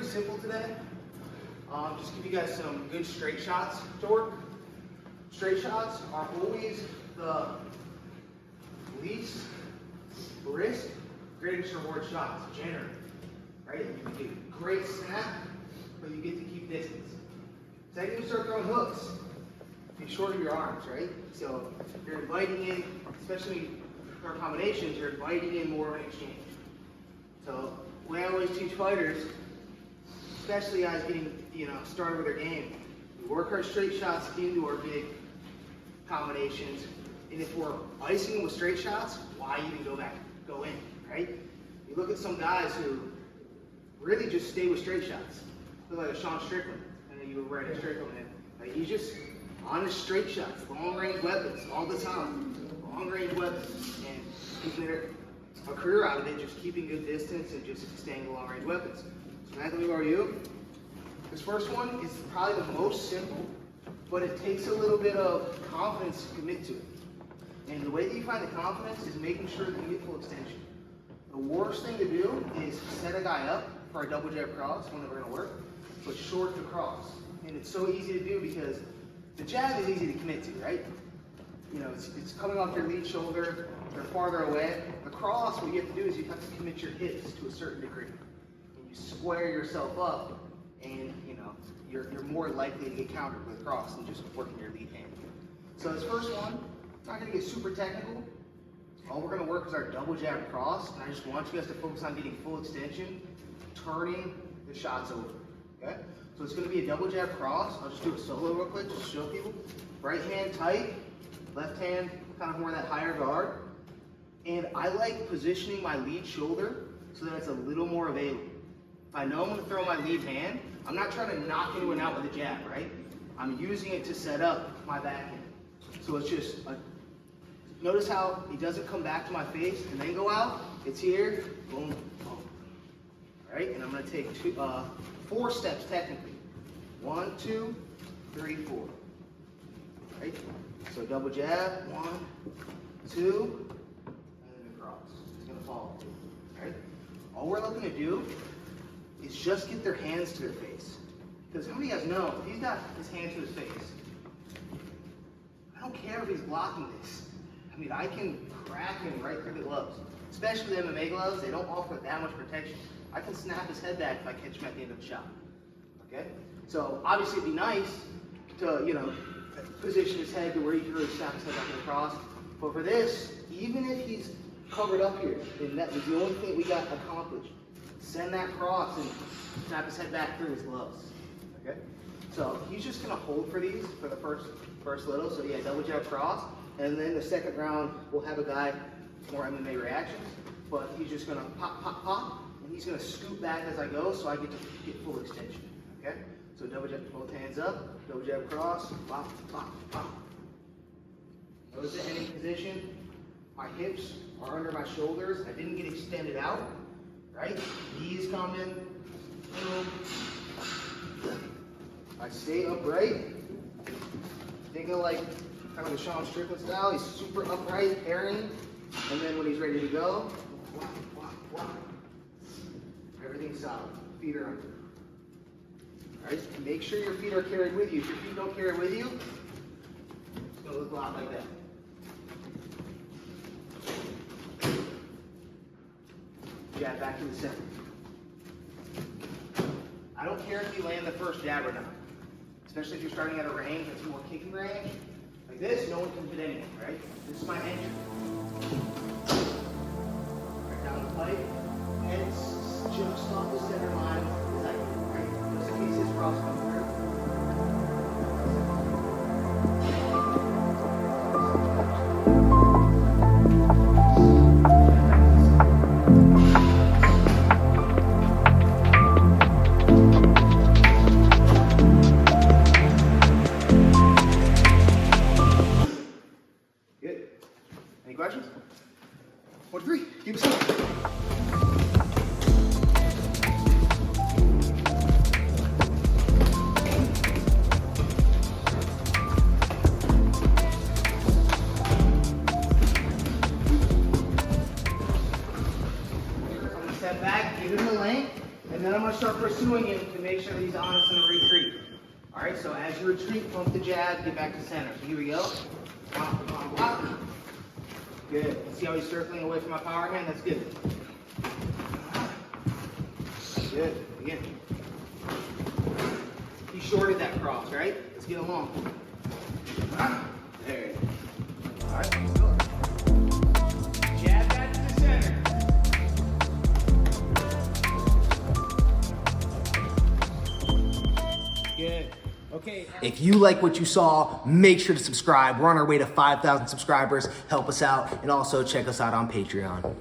pretty simple today. Just give you guys some good straight shots to work. Straight shots are always the least risk, greatest reward shots, generally. Right? You can get a great snap, but you get to keep distance. Second, you start throwing hooks. You shorten your arms, right? So you're inviting in, especially for combinations, you're inviting in more of an exchange. So the way I always teach fighters, especially guys getting started with their game, we work our straight shots into our big combinations, and if we're icing them with straight shots, why even go in, right? You look at some guys who really just stay with straight shots. Look like a Sean Strickland, and you were right at Strickland, and like, he's just on his straight shots, long range weapons all the time, long range weapons, and he's made a career out of it, just keeping good distance and just staying with long range weapons. So Anthony, who are you? This first one is probably the most simple, but it takes a little bit of confidence to commit to it. And the way that you find the confidence is making sure that you get full extension. The worst thing to do is set a guy up for a double jab cross when we're going to work, but short the cross. And it's so easy to do because the jab is easy to commit to, right? It's coming off your lead shoulder, they're farther away. The cross, what you have to do is you have to commit your hips to a certain degree. And you square yourself up, and you're more likely to get countered with a cross than just working your lead hand. So this first one, not going to get super technical. All we're going to work is our double jab cross, and I just want you guys to focus on getting full extension, turning the shots over, okay? So it's going to be a double jab cross. I'll just do a solo real quick, just to show people. Right hand tight, left hand kind of more that higher guard. And I like positioning my lead shoulder so that it's a little more available. If I know I'm going to throw my lead hand, I'm not trying to knock anyone out with a jab, right? I'm using it to set up my backhand. So it's just, notice how he doesn't come back to my face and then go out. It's here, boom, boom. All right, and I'm going to take 4 steps technically. 1, 2, 3, 4. All right, so double jab, 1, 2, and then across. It's going to follow. All right, all we're looking to do is just get their hands to their face. Because how many of you guys know, if he's got his hand to his face, I don't care if he's blocking this. I mean, I can crack him right through the gloves. Especially the MMA gloves, they don't offer that much protection. I can snap his head back if I catch him at the end of the shot. Okay? So obviously it'd be nice to, position his head to where you can really snap his head back across. But for this, even if he's covered up here, then that was the only thing we got accomplished. Send that cross and snap his head back through his gloves. Okay? So he's just gonna hold for these for the first little. So yeah, double jab cross. And then the second round, we'll have a guy more MMA reactions. But he's just gonna pop, pop, pop, and he's gonna scoop back as I go so I get to get full extension. Okay? So double jab, both hands up, double jab cross, pop, pop, pop. Notice the ending position. My hips are under my shoulders. I didn't get extended out. Right? Knees coming. Boom. I stay upright. Think of like kind of the Sean Strickland style. He's super upright, parrying. And then when he's ready to go, wah, wah, wah. Everything's solid. Feet are under. Alright? Make sure your feet are carried with you. If your feet don't carry with you, it's going to look a lot like that. Jab back to the center. I don't care if you land the first jab or not. Especially if you're starting at a range that's more kicking range. Like this, no one can hit anything, right? This is my entry. Right down the pipe. Head's just off the center line. Right? Just in case this cross comes through. Any questions? 1, 3, keep it simple. And then I'm gonna start pursuing him to make sure that he's honest in the retreat. All right, so as you retreat, pump the jab, get back to center. So here we go. Block. Good. See how he's circling away from my power hand? That's good. Good. Again. He shorted that cross, right? Let's get him long. There you go. All right, let's go. Jab back to the center. Good. Okay. If you like what you saw, make sure to subscribe. We're on our way to 5,000 subscribers. Help us out, and also check us out on Patreon.